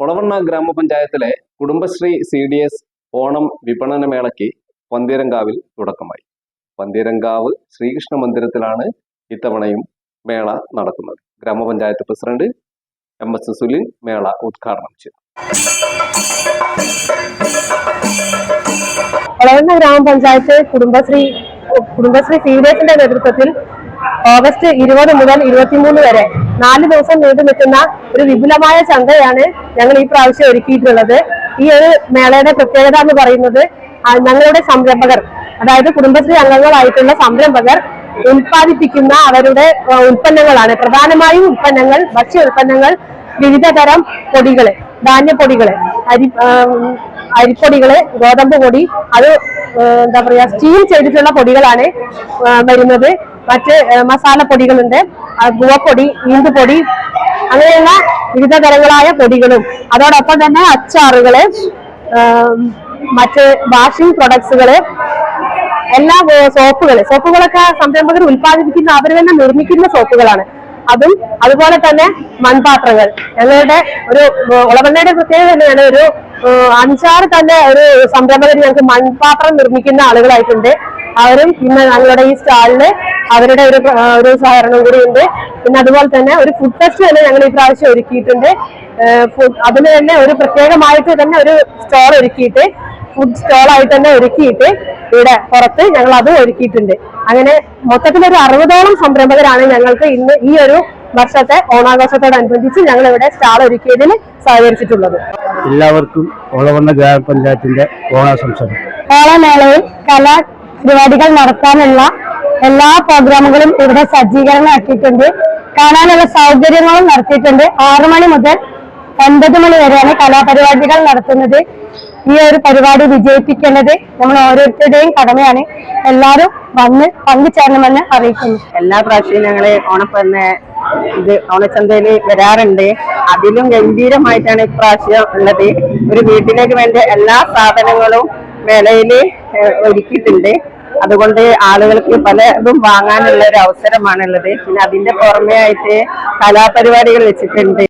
ഒളവണ്ണ ഗ്രാമപഞ്ചായത്തിലെ കുടുംബശ്രീ CDS ഓണം വിപണന മേളയ്ക്ക് പന്തീരങ്കാവിൽ തുടക്കമായി. പന്തീരങ്കാവ് ശ്രീകൃഷ്ണ മന്ദിരത്തിലാണ് ഇത്തവണയും മേള നടക്കുന്നത്. ഗ്രാമപഞ്ചായത്ത് പ്രസിഡന്റ് MS സുനിൽ മേള ഉദ്ഘാടനം ചെയ്തു. ഒളവണ്ണ ഗ്രാമപഞ്ചായത്ത് കുടുംബശ്രീ CDSന്റെ നേതൃത്വത്തിൽ ഓഗസ്റ്റ് 20 മുതൽ 23 വരെ 4 ദിവസം നീണ്ടു നിൽക്കുന്ന ഒരു വിപുലമായ ചന്തയാണ് ഞങ്ങൾ ഈ പ്രാവശ്യം ഒരുക്കിയിട്ടുള്ളത്. ഈ ഒരു മേളയുടെ പ്രത്യേകത എന്ന് പറയുന്നത് ഞങ്ങളുടെ സംരംഭകർ, അതായത് കുടുംബശ്രീ അംഗങ്ങളായിട്ടുള്ള സംരംഭകർ ഉൽപ്പാദിപ്പിക്കുന്ന അവരുടെ ഉൽപ്പന്നങ്ങളാണ്. പ്രധാനമായും ഉൽപ്പന്നങ്ങൾ, ഭക്ഷ്യ ഉൽപ്പന്നങ്ങൾ, വിവിധ തരം പൊടികള്, ധാന്യപ്പൊടികള്, അരിപ്പൊടികള്, ഗോതമ്പ് പൊടി, അത് എന്താ പറയാ സ്റ്റീൽ ചെയ്തിട്ടുള്ള പൊടികളാണ് വരുന്നത്. മറ്റ് മസാല പൊടികളുണ്ട്, ഗുവപ്പൊടി, ഈന്തുപൊടി, അങ്ങനെയുള്ള വിവിധ തരങ്ങളായ പൊടികളും, അതോടൊപ്പം തന്നെ അച്ചാറുകള്, മറ്റ് വാഷിംഗ് പ്രൊഡക്ട്സുകള്, എല്ലാ സോപ്പുകളൊക്കെ സംരംഭകർ ഉൽപ്പാദിപ്പിക്കുന്ന, അവർ തന്നെ നിർമ്മിക്കുന്ന സോപ്പുകളാണ്. അതുപോലെ തന്നെ മൺപാത്രങ്ങൾ. ഞങ്ങളുടെ ഒരു ഒളവണ്ണയുടെ പ്രത്യേകത തന്നെയാണ്, ഒരു 5-6 തന്നെ ഒരു സംരംഭകർ ഞങ്ങൾക്ക് മൺപാത്രം നിർമ്മിക്കുന്ന ആളുകളായിട്ടുണ്ട്. അവരും പിന്നെ ഞങ്ങളുടെ ഈ സ്റ്റാളില് അവരുടെ ഒരു സഹകരണം കൂടി ഉണ്ട്. പിന്നെ അതുപോലെ തന്നെ ഒരു ഫുഡ് ഫെസ്റ്റ് തന്നെ ഞങ്ങൾ ഈ പ്രാവശ്യം ഒരുക്കിയിട്ടുണ്ട്. അതിന് തന്നെ ഒരു പ്രത്യേകമായിട്ട് തന്നെ ഒരു സ്റ്റോൾ ഒരുക്കിയിട്ട്, ഫുഡ് സ്റ്റോളായിട്ട് തന്നെ ഒരുക്കിയിട്ട് ഇവിടെ പുറത്ത് ഞങ്ങൾ അത് ഒരുക്കിയിട്ടുണ്ട്. അങ്ങനെ മൊത്തത്തിലൊരു 60ഓളം സംരംഭകരാണ് ഞങ്ങൾക്ക് ഇന്ന് ഈ ഒരു വർഷത്തെ ഓണാഘോഷത്തോടനുബന്ധിച്ച് ഞങ്ങൾ ഇവിടെ സ്റ്റാൾ ഒരുക്കിയതിന് സഹകരിച്ചിട്ടുള്ളത്. എല്ലാവർക്കും ഒളവണ്ണ ഗ്രാമപഞ്ചായത്തിന്റെ ഓണാശംസകൾ. ഓണമേളയിൽ കലാപരിപാടികൾ നടത്താനുള്ള എല്ലാ പ്രോഗ്രാമുകളും ഇവിടെ സജ്ജീകരണമാക്കിയിട്ടുണ്ട്. കാണാനുള്ള സൗകര്യങ്ങളും നടത്തിയിട്ടുണ്ട്. 6 മണി മുതൽ 9 മണി വരെയാണ് കലാപരിപാടികൾ നടത്തുന്നത്. ഈ ഒരു പരിപാടി വിജയിപ്പിക്കേണ്ടത് നമ്മൾ ഓരോരുത്തരുടെയും കടമയാണ്. എല്ലാവരും വന്ന് പങ്കുചേരണമെന്ന് അറിയിക്കുന്നു. എല്ലാ പ്രാവശ്യവും ഞങ്ങള് ഓണച്ചന്തയിൽ വരാറുണ്ട്. അതിലും ഗംഭീരമായിട്ടാണ് ഇപ്രാവശ്യം ഉള്ളത്. ഒരു വീട്ടിലേക്ക് വേണ്ട എല്ലാ സാധനങ്ങളും മേളയില് ഒരുക്കിയിട്ടുണ്ട്. അതുകൊണ്ട് ആളുകൾക്ക് പലതും വാങ്ങാനുള്ള ഒരു അവസരമാണുള്ളത്. പിന്നെ അതിന്റെ പുറമെ ആയിട്ട് കലാപരിപാടികൾ വെച്ചിട്ടുണ്ട്.